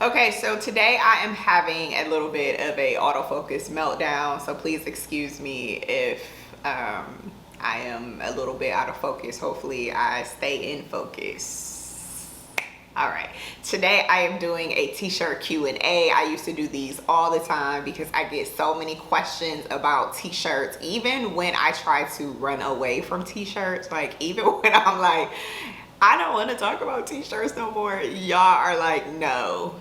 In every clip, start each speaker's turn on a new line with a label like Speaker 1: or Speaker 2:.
Speaker 1: Okay, so today I am having a little bit of a autofocus meltdown, so please excuse me if I am a little bit out of focus. Hopefully I stay in focus. All right, today I am doing a t-shirt Q&A. I used to do these all the time because I get so many questions about t-shirts, even when I try to run away from t-shirts. Like, even when I'm like, I don't want to talk about t-shirts no more, y'all are like, no,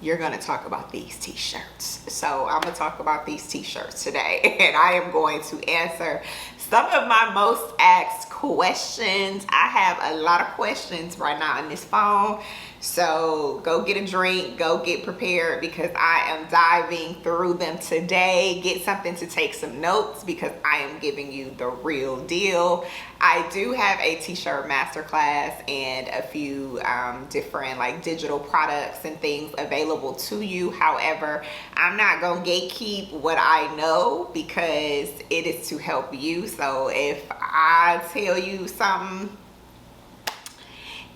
Speaker 1: you're gonna talk about these t-shirts. So I'm gonna talk about these t-shirts today, and I am going to answer some of my most asked questions. I have a lot of questions right now in this phone, so go get a drink, go get prepared, because I am diving through them today. Get something to take some notes, because I am giving you the real deal. I do have a t-shirt masterclass and a few different like digital products and things available to you. However, I'm not gonna gatekeep what I know, because it is to help you. So if I tell you something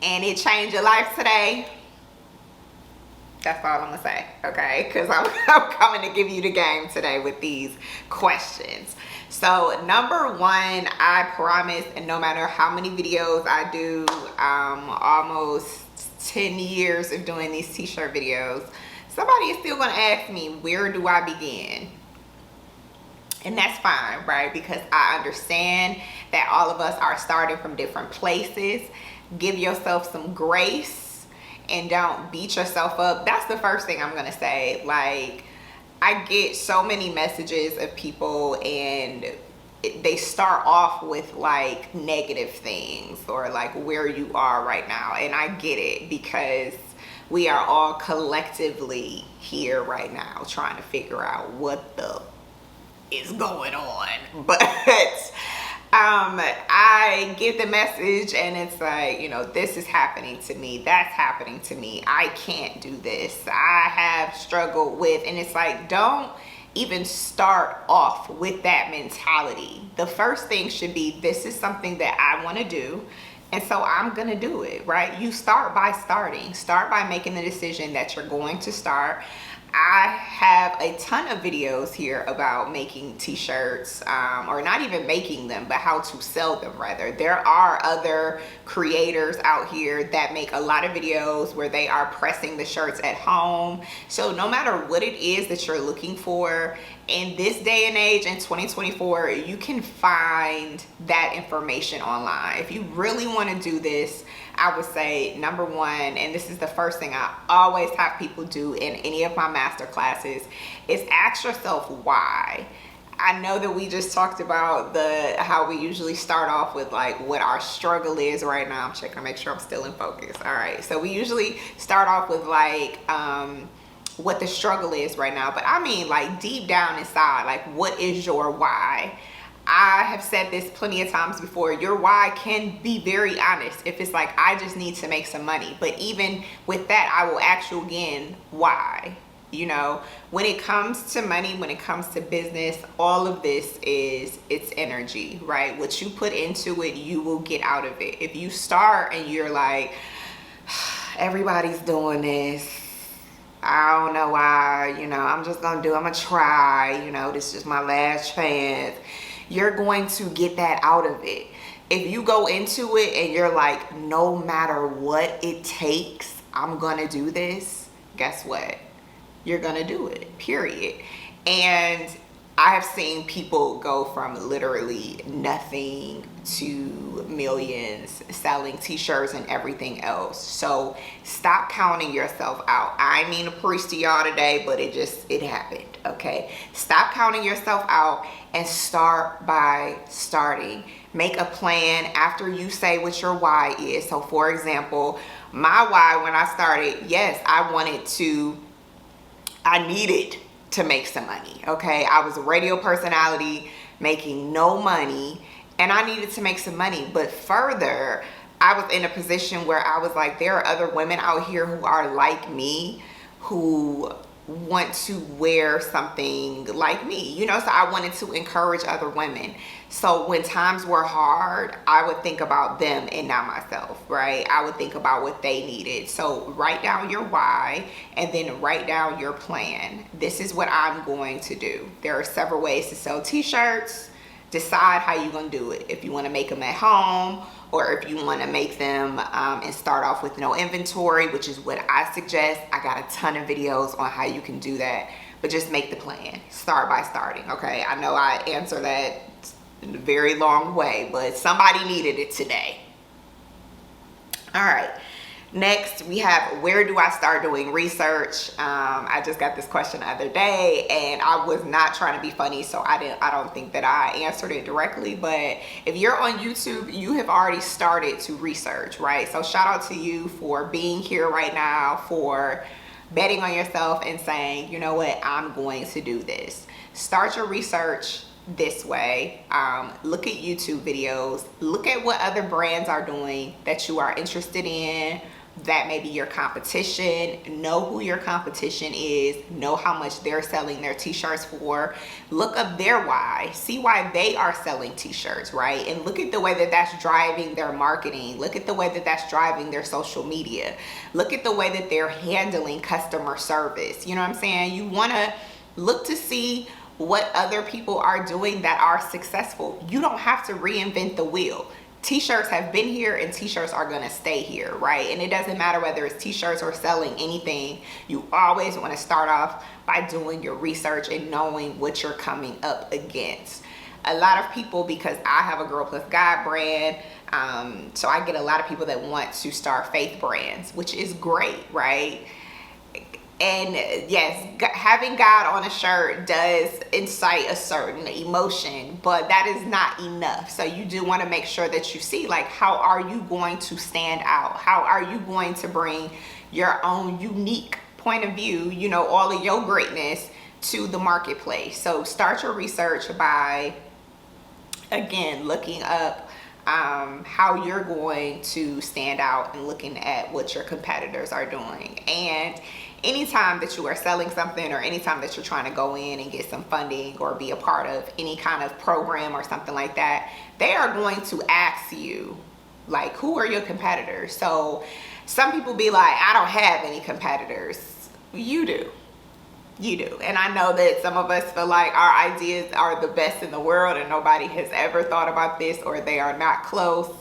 Speaker 1: and it changed your life today, that's all I'm gonna say, okay? Because I'm coming to give you the game today with these questions. So number one, I promise, and no matter how many videos I do, almost 10 years of doing these t-shirt videos, somebody is still gonna ask me, where do I begin? And that's fine, right? Because I understand that all of us are starting from different places. Give yourself some grace and don't beat yourself up. That's the first thing I'm gonna say. Like, I get so many messages of people, and they start off with like negative things, or like where you are right now. And I get it, because we are all collectively here right now trying to figure out what the is going on. But I get the message, and it's like, you know, this is happening to me, that's happening to me, I can't do this, I have struggled with, and it's like, don't even start off with that mentality. The first thing should be, this is something that I want to do, and so I'm gonna do it, right? You start by starting. Start by making the decision that you're going to start. I have a ton of videos here about making t-shirts, or not even making them, but how to sell them rather. There are other creators out here that make a lot of videos where they are pressing the shirts at home. So no matter what it is that you're looking for in this day and age, in 2024, you can find that information online. If you really want to do this, I would say, number one, and this is the first thing I always have people do in any of my master classes, is ask yourself why. I know that we just talked about how we usually start off with like what our struggle is right now. I'm checking to make sure I'm still in focus. All right, so we usually start off with like what the struggle is right now, but I mean like deep down inside, like what is your why? I have said this plenty of times before, your why can be very honest. If it's like, I just need to make some money, but even with that, I will ask you again, why? You know, when it comes to money, when it comes to business, all of this it's energy, right? What you put into it, you will get out of it. If you start and you're like, everybody's doing this, I don't know why, you know, I'm gonna try, you know, this is my last chance, you're going to get that out of it. If you go into it and you're like, no matter what it takes, I'm gonna do this, guess what? You're gonna do it, period. And I have seen people go from literally nothing to millions selling t-shirts and everything else. So stop counting yourself out. I ain't mean to preach to y'all today, but it happened, okay? Stop counting yourself out and start by starting. Make a plan after you say what your why is. So for example, my why when I started, yes, I needed to make some money, okay? I was a radio personality making no money, and I needed to make some money. But further, I was in a position where I was like, there are other women out here who are like me, who want to wear something like me, you know, so I wanted to encourage other women. So when times were hard, I would think about them and not myself, right? I would think about what they needed. So write down your why and then write down your plan. This is what I'm going to do. There are several ways to sell t-shirts. Decide how you're going to do it. If you want to make them at home, or if you want to make them and start off with no inventory, which is what I suggest. I got a ton of videos on how you can do that, but just make the plan. Start by starting, okay? I know I answer that in a very long way, but somebody needed it today. All right. Next, we have, where do I start doing research? I just got this question the other day, and I was not trying to be funny, so I don't think that I answered it directly. But if you're on YouTube, you have already started to research, right? So shout out to you for being here right now, for betting on yourself and saying, you know what, I'm going to do this. Start your research this way. Look at YouTube videos. Look at what other brands are doing that you are interested in, that may be your competition. Know who your competition is. Know how much they're selling their t-shirts for. Look up their why. See why they are selling t-shirts, right? And look at the way that that's driving their marketing. Look at the way that that's driving their social media. Look at the way that they're handling customer service. You know what I'm saying? You want to look to see what other people are doing that are successful. You don't have to reinvent the wheel. T-shirts have been here and t-shirts are gonna stay here, right? And it doesn't matter whether it's t-shirts or selling anything. You always want to start off by doing your research and knowing what you're coming up against. A lot of people, because I have a Girl Plus God brand, so I get a lot of people that want to start faith brands, which is great, right? And yes, having God on a shirt does incite a certain emotion, but that is not enough. So you do want to make sure that you see, like, how are you going to stand out? How are you going to bring your own unique point of view, you know, all of your greatness to the marketplace? So start your research by, again, looking up how you're going to stand out and looking at what your competitors are doing. And anytime that you are selling something, or anytime that you're trying to go in and get some funding or be a part of any kind of program or something like that, they are going to ask you, like, who are your competitors? So some people be like, I don't have any competitors. You do. You do. And I know that some of us feel like our ideas are the best in the world and nobody has ever thought about this, or they are not close.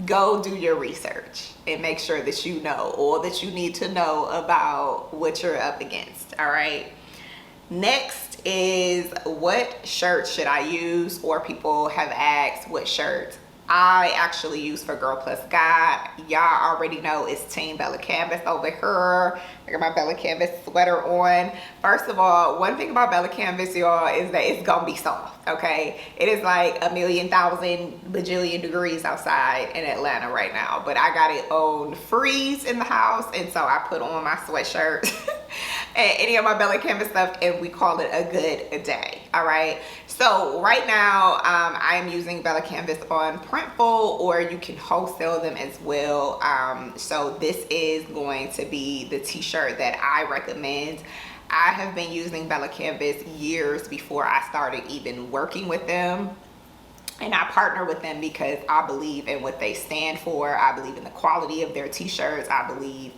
Speaker 1: Go do your research and make sure that you know all that you need to know about what you're up against. All right. Next is, what shirt should I use? Or people have asked what shirts I actually use for Girl Plus God. Y'all already know it's Team Bella Canvas over here. I got my Bella Canvas sweater on. First of all, one thing about Bella Canvas, y'all, is that it's gonna be soft, okay? It is like a million, thousand, bajillion degrees outside in Atlanta right now, but I got it on freeze in the house, and so I put on my sweatshirt and any of my Bella Canvas stuff, and we call it a good day, all right? So right now, I am using Bella Canvas on Printful, or you can wholesale them as well. So this is going to be the t-shirt that I recommend. I have been using Bella Canvas years before I started even working with them. And I partner with them because I believe in what they stand for. I believe in the quality of their t-shirts. I believe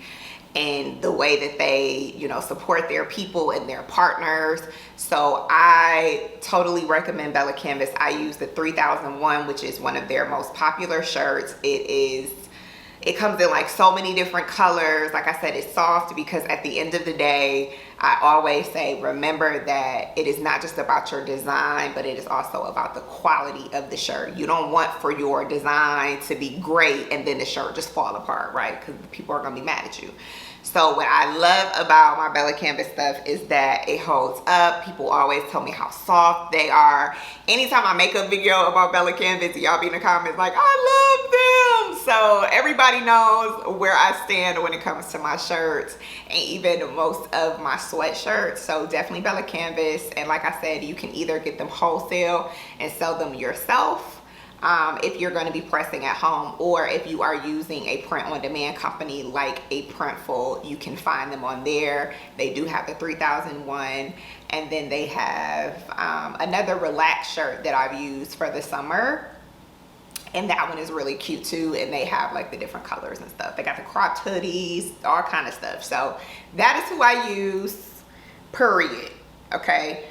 Speaker 1: in the way that they, you know, support their people and their partners. So I totally recommend Bella Canvas. I use the 3001, which is one of their most popular shirts. It comes in like so many different colors. Like I said, it's soft because at the end of the day, I always say, remember that it is not just about your design, but it is also about the quality of the shirt. You don't want for your design to be great and then the shirt just fall apart, right? Because people are gonna be mad at you. So what I love about my Bella Canvas stuff is that it holds up. People always tell me how soft they are. Anytime I make a video about Bella Canvas, y'all be in the comments like, I love them. So everybody knows where I stand when it comes to my shirts, and even most of my sweatshirts. So definitely Bella Canvas. And like I said, you can either get them wholesale and sell them yourself, if you're going to be pressing at home, or if you are using a print-on-demand company like a Printful, you can find them on there. They do have the 3001, and then they have another relaxed shirt that I've used for the summer, and that one is really cute too, and they have like the different colors and stuff. They got the cropped hoodies, all kind of stuff. So that is who I use, period. Okay.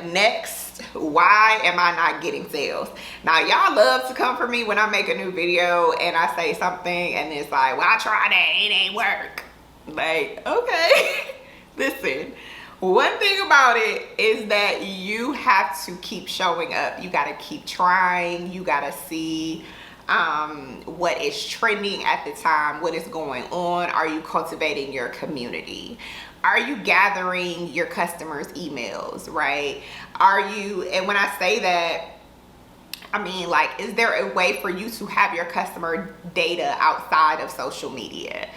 Speaker 1: Next, why am I not getting sales? Now, y'all love to come for me when I make a new video and I say something and it's like, well, I tried that, it ain't work. Like, okay. Listen, one thing about it is that you have to keep showing up. You got to keep trying. You got to see what is trending at the time, what is going on. Are you cultivating your community? Are you gathering your customers' emails, right? Are you, and when I say that, I mean, like, is there a way for you to have your customer data outside of social media?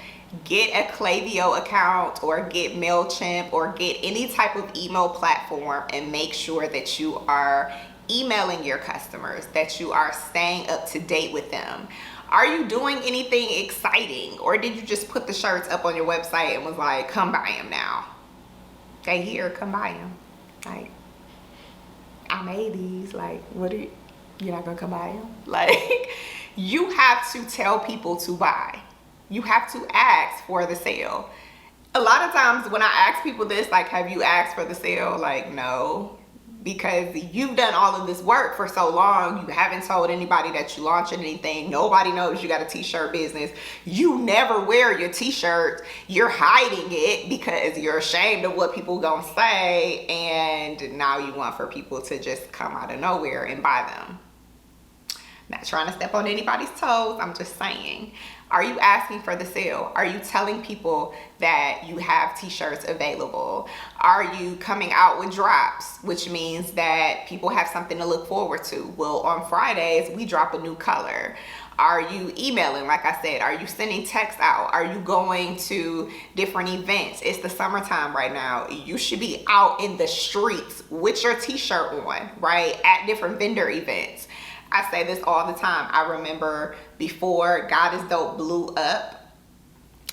Speaker 1: Get a Klaviyo account, or get MailChimp, or get any type of email platform, and make sure that you are emailing your customers, that you are staying up to date with them. Are you doing anything exciting, or did you just put the shirts up on your website and was like, come buy them now? They here, come buy them. Like, I made these. Like, what are you? You're not gonna come buy them? Like, you have to tell people to buy. You have to ask for the sale. A lot of times when I ask people this, like, have you asked for the sale? Like, no. Because you've done all of this work for so long, you haven't told anybody that you're launching anything. Nobody knows you got a t-shirt business. You never wear your t-shirt. You're hiding it because you're ashamed of what people gonna say, and now you want for people to just come out of nowhere and buy them. Not trying to step on anybody's toes, I'm just saying. Are you asking for the sale? Are you telling people that you have t-shirts available? Are you coming out with drops, which means that people have something to look forward to? Well, on Fridays, we drop a new color. Are you emailing, like I said? Are you sending texts out? Are you going to different events? It's the summertime right now. You should be out in the streets with your t-shirt on, right? At different vendor events. I say this all the time. I remember before God is Dope blew up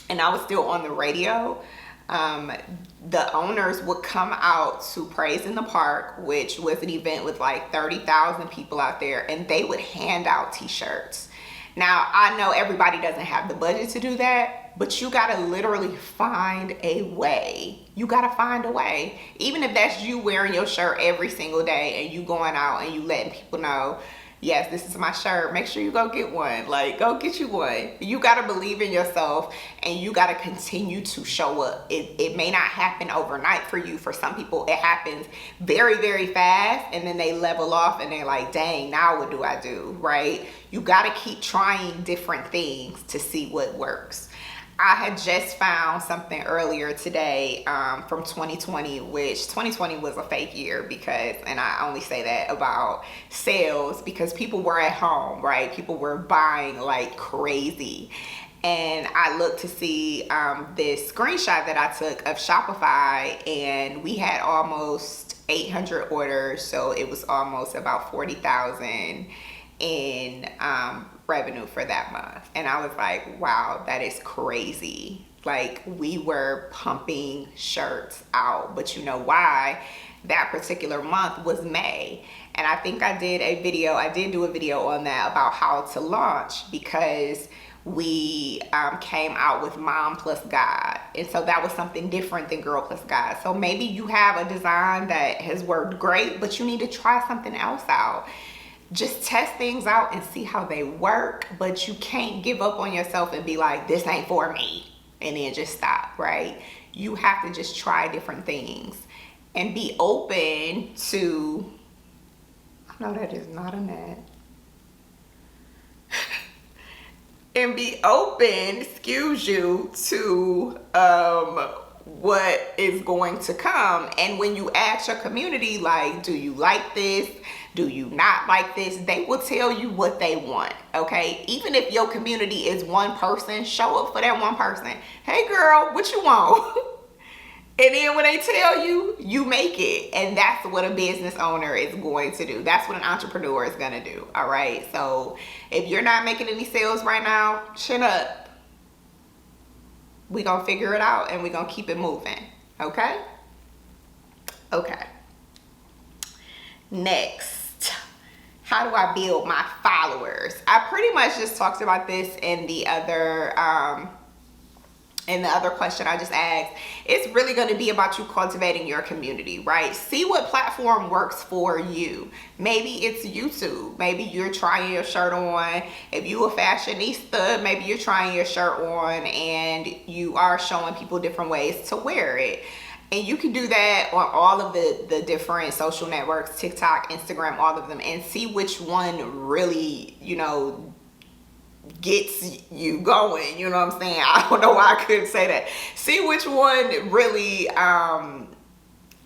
Speaker 1: and I was still on the radio, the owners would come out to Praise in the Park, which was an event with like 30,000 people out there, and they would hand out t-shirts. Now, I know everybody doesn't have the budget to do that, but you gotta literally find a way. You gotta find a way. Even if that's you wearing your shirt every single day and you going out and you letting people know, yes, this is my shirt. Make sure you go get one. Like, go get you one. You got to believe in yourself, and you got to continue to show up. It may not happen overnight for you. For some people, it happens very, very fast, and then they level off and they're like, dang, now what do I do, right? You got to keep trying different things to see what works. I had just found something earlier today from 2020, which 2020 was a fake year because, and I only say that about sales because people were at home, right? People were buying like crazy. And I looked to see this screenshot that I took of Shopify, and we had almost 800 orders. So it was almost about 40,000 in revenue for that month. And I was like, wow, that is crazy. Like, we were pumping shirts out, but you know why? That particular month was May. And I think I did do a video on that about how to launch, because we came out with Mom Plus God. And so that was something different than Girl Plus God. So maybe you have a design that has worked great, but you need to try something else out. Just test things out and see how they work, but you can't give up on yourself and be like, this ain't for me, and then just stop, right? You have to just try different things and be open to, no, that is not a net. And be open, excuse you, to what is going to come. And when you ask your community, like, do you like this? Do you not like this? They will tell you what they want, okay? Even if your community is one person, show up for that one person. Hey girl, what you want? And then when they tell you, you make it. And that's what a business owner is going to do. That's what an entrepreneur is going to do. All right. So if you're not making any sales right now, chin up. We're going to figure it out and we're going to keep it moving. Okay. Okay. Next, how do I build my followers? I pretty much just talked about this in the other question I just asked. It's really going to be about you cultivating your community, right? See what platform works for you. Maybe it's YouTube. Maybe you're trying your shirt on. If you a fashionista, maybe you're trying your shirt on and you are showing people different ways to wear it. And you can do that on all of the different social networks, TikTok, Instagram, all of them, and see which one really, gets you going. You know what I'm saying? I don't know why I couldn't say that. See which one really,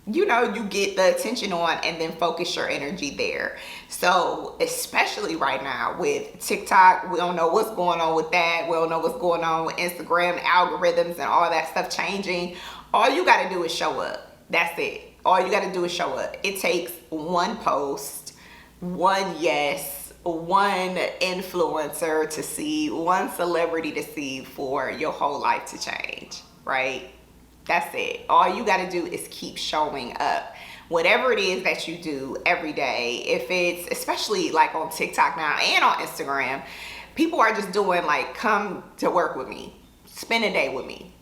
Speaker 1: you get the attention on, and then focus your energy there. So especially right now with TikTok, we don't know what's going on with that. We don't know what's going on with Instagram, algorithms, and all that stuff changing. All you got to do is show up. That's it. All you got to do is show up. It takes one post, one yes, one influencer to see, one celebrity to see for your whole life to change, right? That's it. All you got to do is keep showing up. Whatever it is that you do every day, if it's, especially like on TikTok now and on Instagram, people are just doing like, come to work with me, spend a day with me,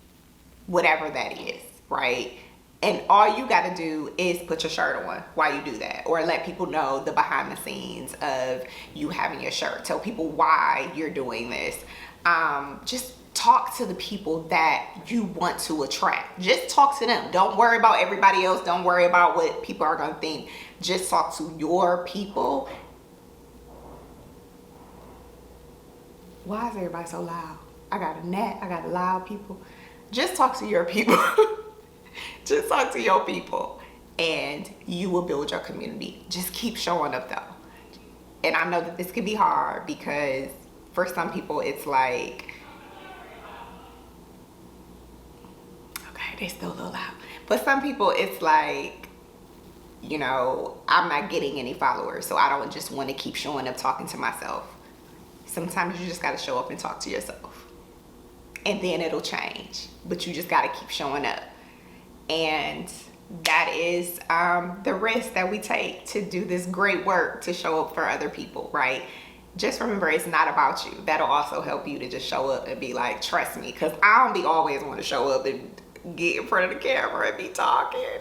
Speaker 1: whatever that is, right? And all you got to do is put your shirt on while you do that, or let people know the behind the scenes of you having your shirt. Tell people why you're doing this. Just talk to the people that you want to attract. Just talk to them. Don't worry about everybody else. Don't worry about what people are going to think. Just talk to your people. Why is everybody so loud? I got a gnat. I got loud people. Just talk to your people. Just talk to your people and you will build your community. Just keep showing up though. And I know that this can be hard because for some people it's like, okay, they still a little loud. But some people it's like, I'm not getting any followers, so I don't just want to keep showing up talking to myself. Sometimes you just got to show up and talk to yourself. And then it'll change. But you just got to keep showing up. And that is the risk that we take to do this great work to show up for other people, right? Just remember, it's not about you. That'll also help you to just show up and be like, trust me, because I don't be always want to show up and get in front of the camera and be talking.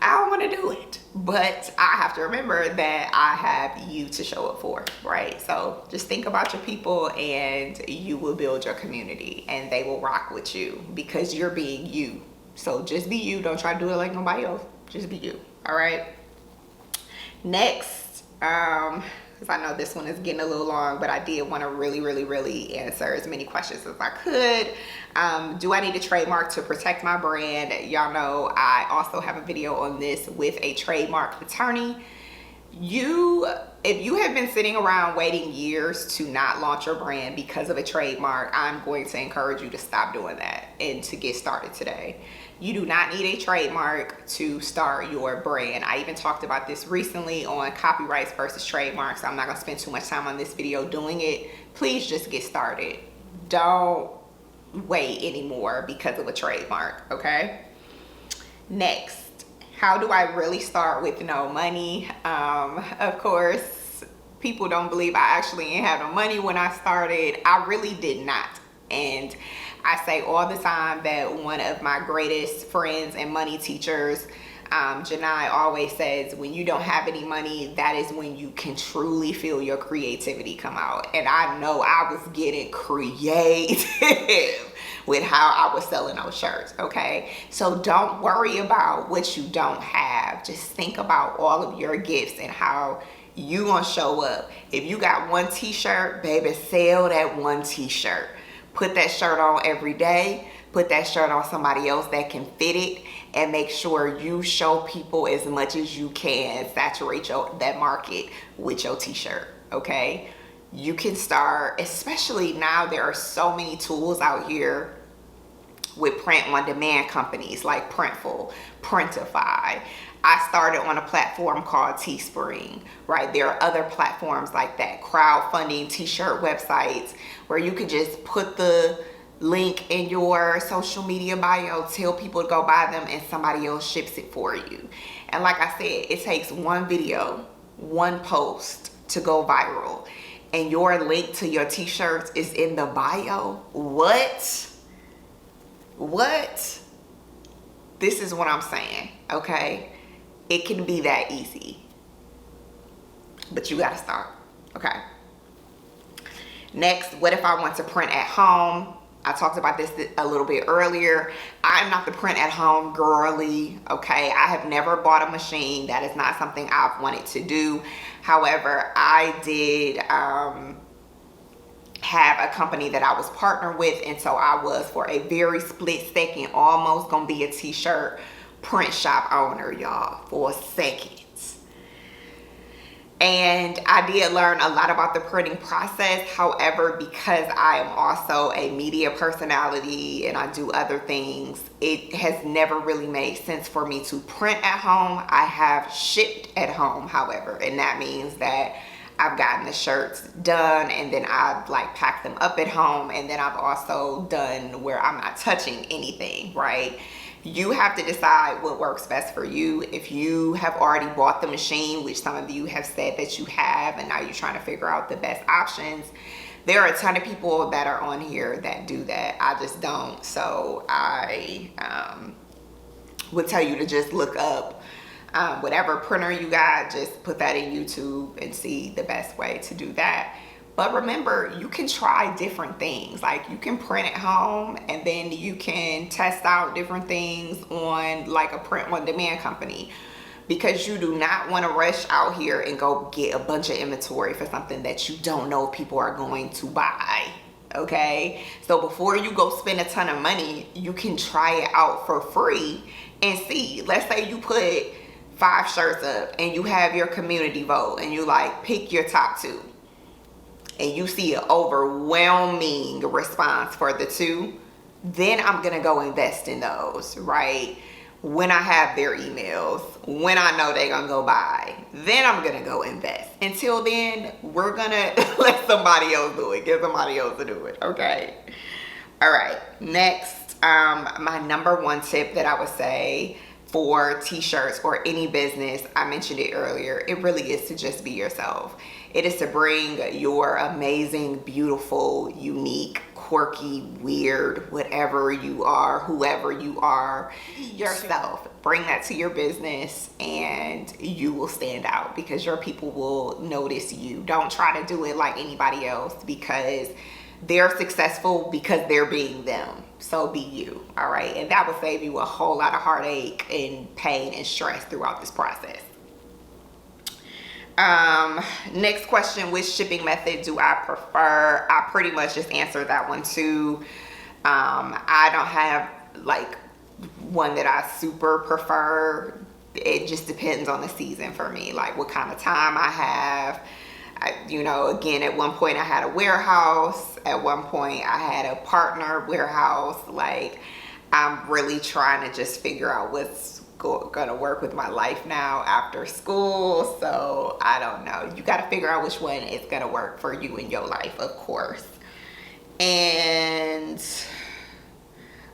Speaker 1: I don't want to do it, but I have to remember that I have you to show up for, right? So just think about your people and you will build your community and they will rock with you because you're being you. So just be you. Don't try to do it like nobody else. Just be you. All right. Next, because I know this one is getting a little long, but I did want to really answer as many questions as I could. Do I need a trademark to protect my brand? Y'all know I also have a video on this with a trademark attorney. If you have been sitting around waiting years to not launch your brand because of a trademark, I'm going to encourage you to stop doing that and to get started today. You do not need a trademark to start your brand. I even talked about this recently on copyrights versus trademarks. I'm not going to spend too much time on this video doing it. Please just get started. Don't wait anymore because of a trademark, okay? Next, how do I really start with no money? Of course, people don't believe I actually ain't have no money when I started. I really did not. And I say all the time that one of my greatest friends and money teachers, Janai, always says, when you don't have any money, that is when you can truly feel your creativity come out. And I know I was getting creative with how I was selling those shirts, okay? So don't worry about what you don't have. Just think about all of your gifts and how you gonna show up. If you got one t-shirt, baby, sell that one t-shirt. Put that shirt on every day. Put that shirt on somebody else that can fit it, and make sure you show people as much as you can. Saturate that market with your t-shirt, okay? You can start, especially now there are so many tools out here with print-on-demand companies like Printful, Printify. I started on a platform called Teespring, right? There are other platforms like that, crowdfunding t-shirt websites where you can just put the link in your social media bio, tell people to go buy them, and somebody else ships it for you. And like I said, it takes one video, one post to go viral, and your link to your t-shirts is in the bio. What? This is what I'm saying, okay? It can be that easy, but you gotta start, okay? Next, what if I want to print at home? I talked about this a little bit earlier. I'm not the print at home girly, okay? I have never bought a machine. That is not something I've wanted to do. However, I did have a company that I was partnered with, and so I was, for a very split second, almost gonna be a t-shirt print shop owner, y'all, for a second. And I did learn a lot about the printing process. However, because I am also a media personality and I do other things, it has never really made sense for me to print at home. I have shipped at home, however, and that means that I've gotten the shirts done and then I've like packed them up at home, and then I've also done where I'm not touching anything, right? You have to decide what works best for you. If you have already bought the machine, which some of you have said that you have, and now you're trying to figure out the best options, there are a ton of people that are on here that do that. I just don't. So I would tell you to just look up whatever printer you got, just put that in YouTube and see the best way to do that. But remember, you can try different things. Like, you can print at home and then you can test out different things on like a print-on-demand company, because you do not want to rush out here and go get a bunch of inventory for something that you don't know if people are going to buy, okay? So before you go spend a ton of money, you can try it out for free and see. Let's say you put 5 shirts up and you have your community vote and you like pick your top 2. And you see an overwhelming response for the 2, then I'm gonna go invest in those, right? When I have their emails, when I know they're gonna go buy, then I'm gonna go invest. Until then, we're gonna let somebody else do it. Get somebody else to do it, okay? All right, next, my number 1 tip that I would say for t-shirts or any business, I mentioned it earlier, it really is to just be yourself. It is to bring your amazing, beautiful, unique, quirky, weird, whatever you are, whoever you are, yourself. Bring that to your business and you will stand out, because your people will notice you. Don't try to do it like anybody else, because they're successful because they're being them. So be you, all right? And that will save you a whole lot of heartache and pain and stress throughout this process. Next question, which shipping method do I prefer? I pretty much just answered that one too. I don't have like one that I super prefer. It just depends on the season for me, like what kind of time I have. Again, at one point I had a warehouse. At one point I had a partner warehouse. Like, I'm really trying to just figure out what's gonna work with my life now after school. So I don't know. You got to figure out which one is gonna work for you in your life, of course. And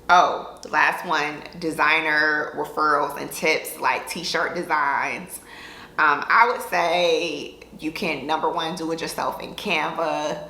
Speaker 1: the last one, designer referrals and tips, like t-shirt designs. I would say you can, number 1, do it yourself in Canva,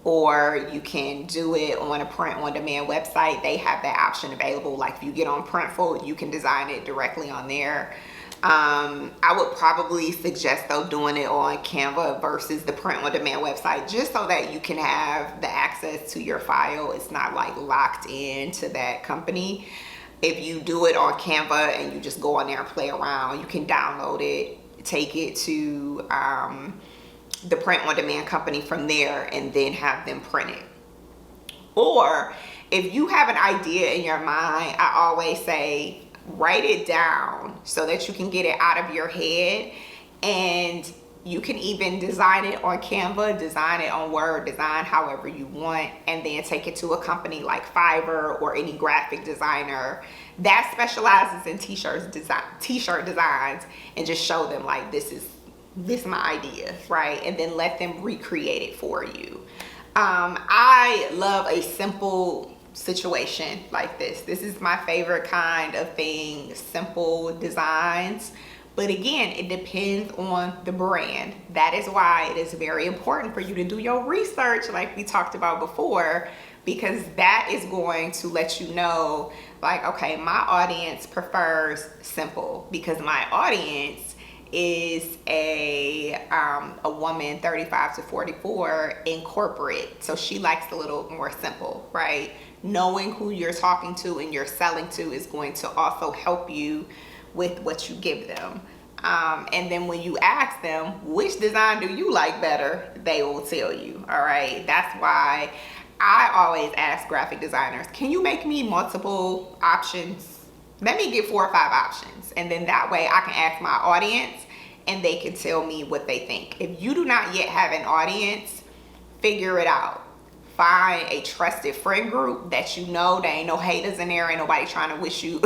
Speaker 1: or you can do it on a print-on-demand website. They have that option available. Like, if you get on Printful, you can design it directly on there. I would probably suggest, though, doing it on Canva versus the print-on-demand website, just so that you can have the access to your file. It's not like locked into that company. If you do it on Canva and you just go on there and play around, you can download it, take it to the print-on-demand company from there, and then have them print it. Or if you have an idea in your mind, I always say write it down so that you can get it out of your head, and You can even design it on Canva, design it on Word, design however you want, and then take it to a company like Fiverr or any graphic designer that specializes in t-shirt designs, and just show them like, this is my idea, right? And then let them recreate it for you. I love a simple situation like this. This is my favorite kind of thing, simple designs. But again, it depends on the brand. That is why it is very important for you to do your research, like we talked about before, because that is going to let you know, like, okay, my audience prefers simple, because my audience is a woman 35 to 44 in corporate. So she likes a little more simple, right? Knowing who you're talking to and you're selling to is going to also help you with what you give them. And then when you ask them, which design do you like better, they will tell you, all right? That's why I always ask graphic designers, can you make me multiple options? Let me get 4 or 5 options. And then that way I can ask my audience and they can tell me what they think. If you do not yet have an audience, figure it out. Find a trusted friend group that you know there ain't no haters in there, ain't nobody trying to wish you,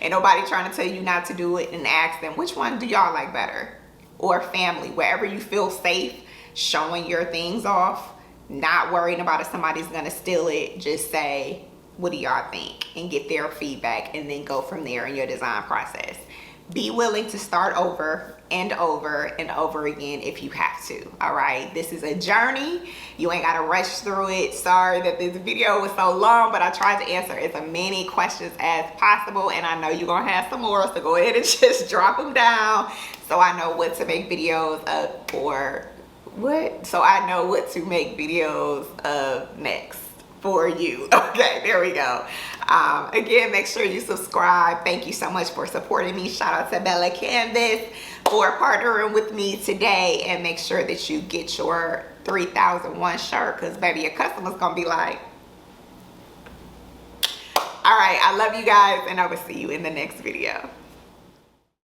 Speaker 1: ain't nobody trying to tell you not to do it, and ask them, which one do y'all like better? Or family, wherever you feel safe showing your things off, not worrying about if somebody's gonna steal it, just say, what do y'all think? And get their feedback, and then go from there in your design process. Be willing to start over and over and over again if you have to, all right? This is a journey. You ain't gotta rush through it. Sorry that this video was so long, but I tried to answer as many questions as possible, and I know you're gonna have some more, so go ahead and just drop them down so I know what to make videos of, or what? So I know what to make videos of next for you. Okay, there we go. Again, make sure you subscribe. Thank you so much for supporting me. Shout out to Bella Canvas for partnering with me today, and make sure that you get your 3001 shirt, because baby, your customer's gonna be like, all right, I love you guys, and I will see you in the next video.